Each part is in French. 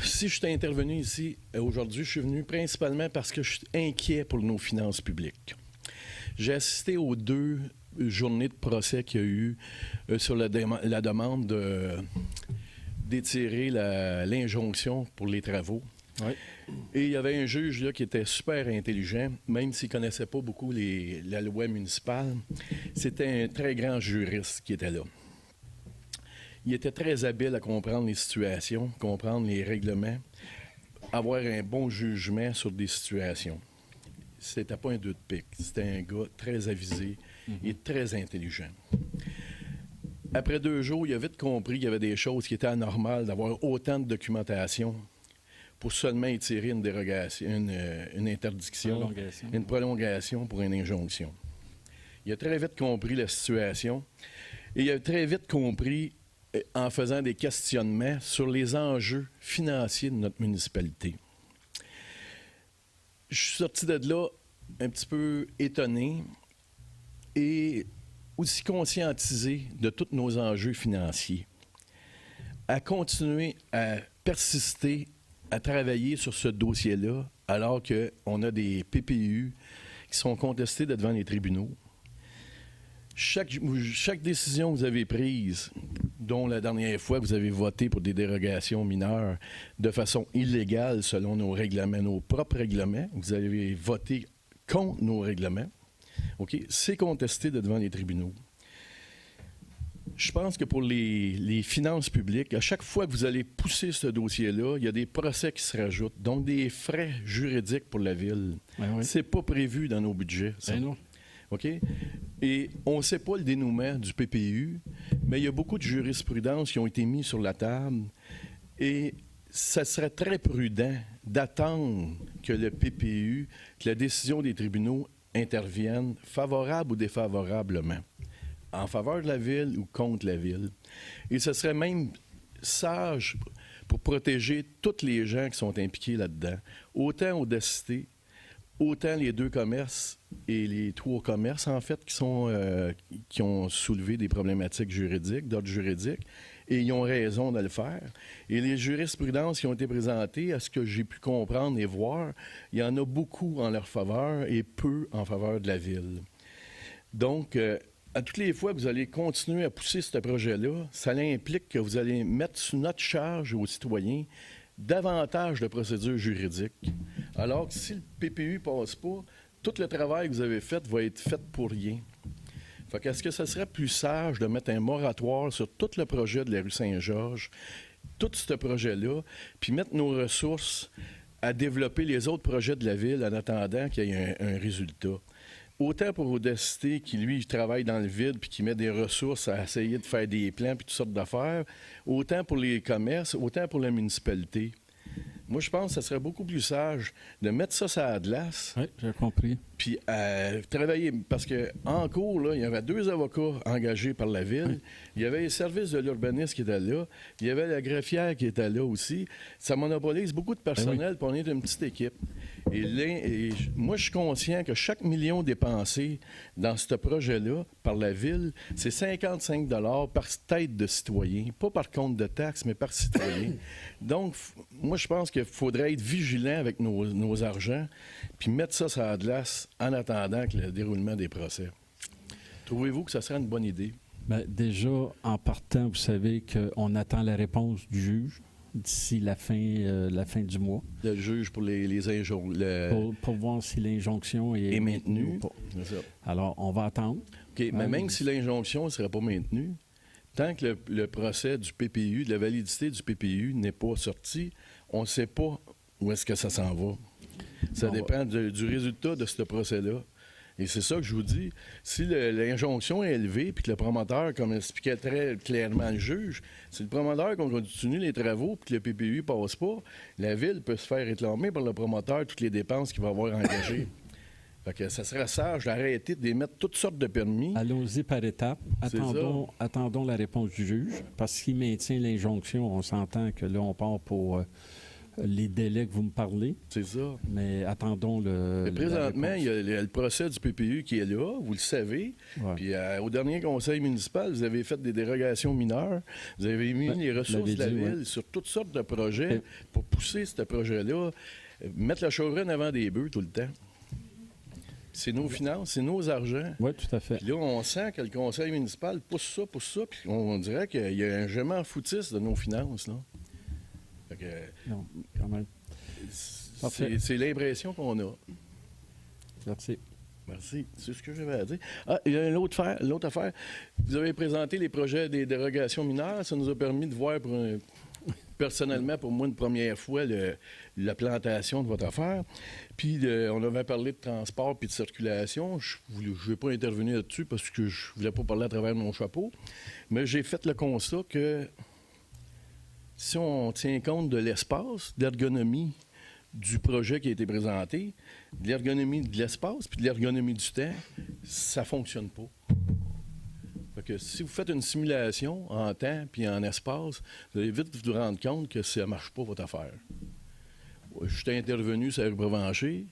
Si je suis intervenu ici aujourd'hui, je suis venu principalement parce que je suis inquiet pour nos finances publiques. J'ai assisté aux 2 journées de procès qu'il y a eu sur la demande d'étirer l'injonction pour les travaux. Oui. Et il y avait un juge là, qui était super intelligent, même s'il ne connaissait pas beaucoup la loi municipale. C'était un très grand juriste qui était là. Il était très habile à comprendre les situations, comprendre les règlements, avoir un bon jugement sur des situations. C'était pas un deux de pique. C'était un gars très avisé et très intelligent. Après 2 jours, il a vite compris qu'il y avait des choses qui étaient anormales d'avoir autant de documentation pour seulement étirer une dérogation, une interdiction, une prolongation pour une injonction. Il a très vite compris la situation et il a très vite compris en faisant des questionnements sur les enjeux financiers de notre municipalité. Je suis sorti de là un petit peu étonné et aussi conscientisé de tous nos enjeux financiers. À continuer à persister, à travailler sur ce dossier-là, alors qu'on a des PPU qui sont contestés devant les tribunaux. Chaque décision que vous avez prise, dont la dernière fois vous avez voté pour des dérogations mineures de façon illégale selon nos règlements, nos propres règlements, vous avez voté contre nos règlements, OK? C'est contesté devant les tribunaux. Je pense que pour les finances publiques, à chaque fois que vous allez pousser ce dossier-là, il y a des procès qui se rajoutent, donc des frais juridiques pour la ville. Oui. C'est pas prévu dans nos budgets, ça. Ben non. OK? Et on ne sait pas le dénouement du PPU, mais il y a beaucoup de jurisprudence qui ont été mis sur la table et ça serait très prudent d'attendre que le PPU, que la décision des tribunaux intervienne favorable ou défavorablement, en faveur de la ville ou contre la ville. Et ce serait même sage pour protéger tous les gens qui sont impliqués là-dedans, autant Audacité, autant les 2 commerces et les 3 commerces, en fait, qui ont soulevé des problématiques juridiques, d'ordre juridique, et ils ont raison de le faire. Et les jurisprudences qui ont été présentées, à ce que j'ai pu comprendre et voir, il y en a beaucoup en leur faveur et peu en faveur de la ville. Donc, à toutes les fois que vous allez continuer à pousser ce projet-là, ça implique que vous allez mettre sous notre charge aux citoyens davantage de procédures juridiques. Alors que si le PPU ne passe pas, tout le travail que vous avez fait va être fait pour rien. Fait qu'est-ce que ça serait plus sage de mettre un moratoire sur tout le projet de la rue Saint-Georges, tout ce projet-là, puis mettre nos ressources à développer les autres projets de la ville en attendant qu'il y ait un résultat. Autant pour Audacité, qui, lui, travaille dans le vide puis qui met des ressources à essayer de faire des plans puis toutes sortes d'affaires, autant pour les commerces, autant pour la municipalité. Moi, je pense que ça serait beaucoup plus sage de mettre ça sur la glace. Oui, j'ai compris. Puis travailler, parce qu'en cours, là, il y avait 2 avocats engagés par la ville. Oui. Il y avait les services de l'urbanisme qui étaient là. Il y avait la greffière qui était là aussi. Ça monopolise beaucoup de personnel, puis on est une petite équipe. Et moi, je suis conscient que chaque million dépensé dans ce projet-là par la ville, c'est 55 $ par tête de citoyen. Pas par compte de taxes, mais par citoyen. Donc, moi, je pense qu'il faudrait être vigilant avec nos argents, puis mettre ça sur la glace en attendant que le déroulement des procès. Trouvez-vous que ça serait une bonne idée? Bien, déjà, en partant, vous savez qu'on attend la réponse du juge d'ici la fin du mois. Le juge pour les injonctions. Pour voir si l'injonction est maintenue ou pas. C'est ça. Alors, on va attendre. OK, mais même si l'injonction ne serait pas maintenue, tant que le procès du PPU, de la validité du PPU n'est pas sorti, on ne sait pas où est-ce que ça s'en va. Ça dépend du résultat de ce procès-là. Et c'est ça que je vous dis. Si l'injonction est élevée puis que le promoteur, comme expliquait très clairement le juge, si le promoteur continue les travaux puis que le PPU ne passe pas, la ville peut se faire réclamer par le promoteur toutes les dépenses qu'il va avoir engagées. Fait que ça serait sage d'arrêter d'émettre toutes sortes de permis. Allons-y par étapes. Attendons la réponse du juge, parce qu'il maintient l'injonction. On s'entend que là, on part pour les délais que vous me parlez, C'est ça. mais attendons le. Mais présentement, il y a le procès du PPU qui est là, vous le savez. Ouais. Puis au dernier conseil municipal, vous avez fait des dérogations mineures. Vous avez mis les ressources de la ville sur toutes sortes de projets pour pousser ce projet-là. Mettre la chauvronne avant des bœufs tout le temps. C'est nos finances, c'est nos argents. Oui, tout à fait. Puis là, on sent que le conseil municipal pousse ça, puis on dirait qu'il y a un je m'en foutisse de nos finances, là. Fait que, Non, quand même. Parfait. c'est l'impression qu'on a. Merci. Merci. C'est ce que j'avais à dire. Ah, il y a l'autre affaire. Vous avez présenté les projets des dérogations mineures. Ça nous a permis de voir, personnellement, pour moi, une première fois, la plantation de votre affaire. Puis, on avait parlé de transport puis de circulation. Je ne vais pas intervenir là-dessus parce que je ne voulais pas parler à travers mon chapeau. Mais j'ai fait le constat que si on tient compte de l'espace, de l'ergonomie du projet qui a été présenté, de l'ergonomie de l'espace puis de l'ergonomie du temps, ça ne fonctionne pas. Fait que si vous faites une simulation en temps puis en espace, vous allez vite vous rendre compte que ça ne marche pas, votre affaire. Je suis intervenu sur la rue Provencher.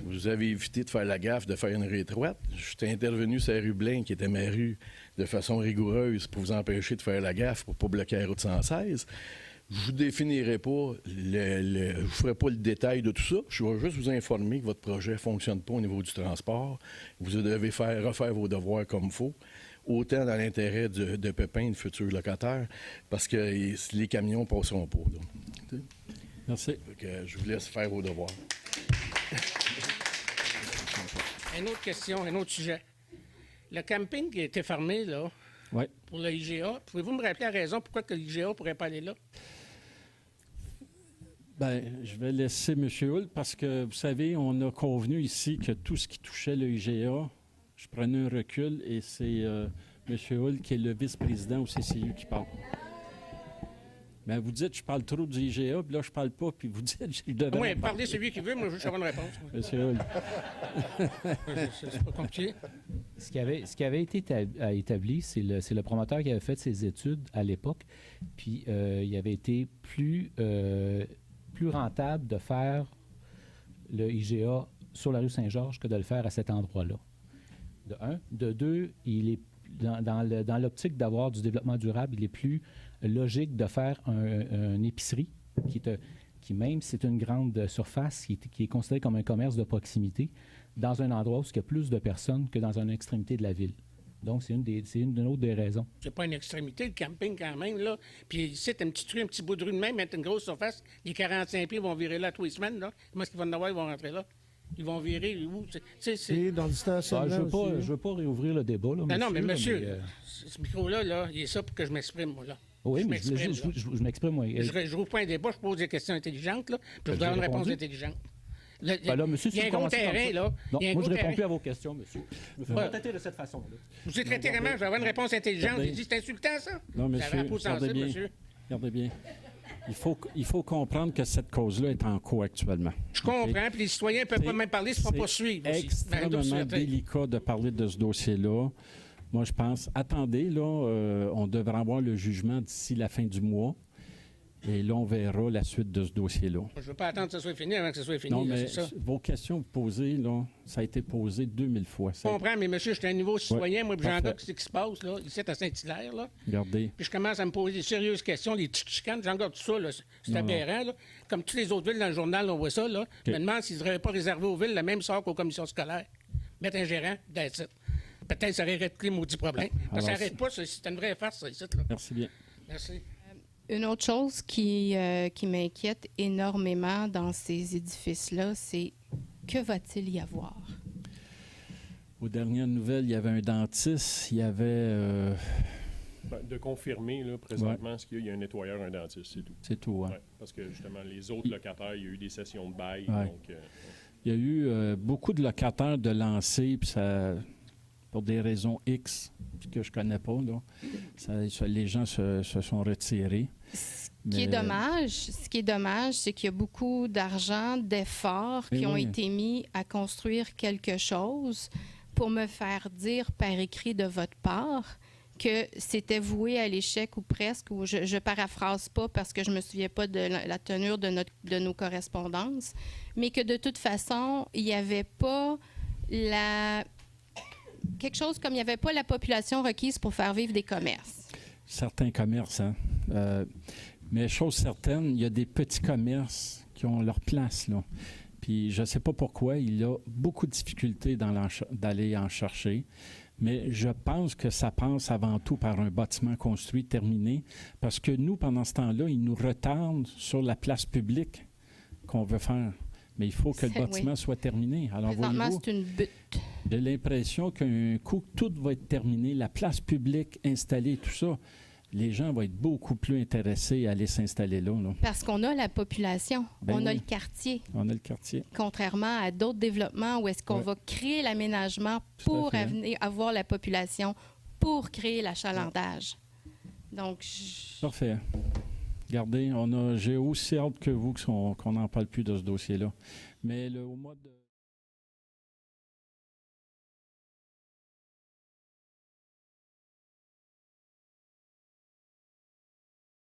Vous avez évité de faire la gaffe de faire une rue étroite. Je suis intervenu sur la rue Blain, qui était ma rue, de façon rigoureuse pour vous empêcher de faire la gaffe pour ne pas bloquer la route 116. Je ne vous définirai pas, je ne ferai pas le détail de tout ça. Je vais juste vous informer que votre projet ne fonctionne pas au niveau du transport. Vous devez refaire vos devoirs comme il faut, autant dans l'intérêt de Pépin, de futurs locataires, parce que les camions ne passeront pas. Là. Merci. Je vous laisse faire vos devoirs. Une autre question, un autre sujet. Le camping qui a été fermé, là, Ouais. pour le IGA, pouvez-vous me rappeler la raison pourquoi que l'IGA ne pourrait pas aller là? Bien, je vais laisser M. Hull parce que, vous savez, on a convenu ici que tout ce qui touchait le IGA, je prenais un recul et c'est M. Hull qui est le vice-président au CCU qui parle. Mais vous dites, je parle trop du IGA, puis là, je parle pas, puis vous dites, je devrais. Oui, parlez celui qui veut, moi, je veux savoir une réponse. M. Hull. C'est pas compliqué. Ce qui avait été établi, c'est le promoteur qui avait fait ses études à l'époque, puis il avait été plus rentable de faire le IGA sur la rue Saint-Georges que de le faire à cet endroit-là. De un. De deux, il est dans l'optique d'avoir du développement durable, il est plus logique de faire une épicerie qui même si c'est une grande surface, qui est considérée comme un commerce de proximité, dans un endroit où il y a plus de personnes que dans une extrémité de la ville. Donc, c'est une autre des raisons. C'est pas une extrémité, le camping, quand même, là. Puis ici, t'as un petit bout de rue de même, mettre une grosse surface, les 45 pieds vont virer là tous les semaines, là. Comment est-ce qu'ils vont en avoir, ils vont rentrer là? Ils vont virer où? Et dans le stationnement je veux pas réouvrir le débat, là, Non, mais monsieur, mais, ce micro-là, là, il est ça pour que je m'exprime, moi, là. oui, je mais je m'exprime, moi. Je rouvre pas un débat, je pose des questions intelligentes, là, puis je voudrais avoir une réponse intelligente. Là, monsieur, il y a un gros terrain, là. Non, moi, je ne réponds terrain. plus à vos questions, monsieur. Je me fais pas traiter de cette façon-là. Je vous ai traité vraiment, je vais avoir une réponse intelligente. Regardez. J'ai dit, c'est insultant, ça? Non, Vous avez monsieur, la peau regardez sensible, bien. monsieur. Regardez bien. Il faut comprendre que cette cause-là est en cours actuellement. Je comprends, puis les citoyens ne peuvent pas même parler, c'est pas C'est poursuivre aussi. extrêmement délicat de parler de ce dossier-là. Moi, je pense, attendez, là, on devrait avoir le jugement d'ici la fin du mois. Et là, on verra la suite de ce dossier-là. Je ne veux pas attendre que ce soit fini avant que ce soit fini. Non, là, mais c'est ça. vos questions posées, là, ça a été posé 2000 fois. Je comprends, mais monsieur, je suis un niveau citoyen. Moi, puis j'en parfait. regarde ce qui se passe, là, ici à Saint-Hilaire, là. Regardez. Puis je commence à me poser des sérieuses questions, des petites chicanes. J'en regarde tout ça, là. C'est Non, aberrant, là. Comme toutes les autres villes dans le journal, on voit ça, là. Je me demande s'ils n'auraient pas réservé aux villes le même sort qu'aux commissions scolaires. Mettre un gérant, that's it. Peut-être ça aurait réglé le maudit problème. Parce que ça Alors, n'arrête pas, ça. C'est une vraie farce, ça, ici, là. Merci bien. Merci. Une autre chose qui m'inquiète énormément dans ces édifices-là, c'est que va-t-il y avoir? Aux dernières nouvelles, il y avait un dentiste, il y avait... De confirmer, là, présentement, ce qu'il y a, il y a un nettoyeur, un dentiste, c'est tout. c'est tout, hein. Ouais, parce que, justement, les autres locataires, il y a eu des sessions de bail, Ouais. donc... Il y a eu beaucoup de locataires de lancer, puis ça, pour des raisons X que je connais pas, là, les gens se sont retirés. Ce qui est dommage, c'est qu'il y a beaucoup d'argent, d'efforts qui Eh ont oui. été mis à construire quelque chose pour me faire dire par écrit de votre part que c'était voué à l'échec ou presque, ou je paraphrase pas parce que je me souviens pas de la teneur de nos correspondances, mais que de toute façon, il n'y avait pas quelque chose comme il n'y avait pas la population requise pour faire vivre des commerces. Certains commerces, hein. Mais chose certaine, il y a des petits commerces qui ont leur place, là. Puis je ne sais pas pourquoi, il y a beaucoup de difficultés d'aller en chercher. Mais je pense que ça passe avant tout par un bâtiment construit, terminé, parce que nous, pendant ce temps-là, ils nous retardent sur la place publique qu'on veut faire. Mais il faut que le bâtiment soit terminé. Alors, présentement, c'est une butte. J'ai l'impression qu'un coup, tout va être terminé, la place publique installée, tout ça, les gens vont être beaucoup plus intéressés à aller s'installer là. Parce qu'on a la population, on a le quartier. On a le quartier. Contrairement à d'autres développements où est-ce qu'on va créer l'aménagement pour avoir la population, pour créer l'achalandage. Donc, parfait. Regardez, j'ai aussi hâte que vous qu'on n'en parle plus de ce dossier-là. Mais au mois de...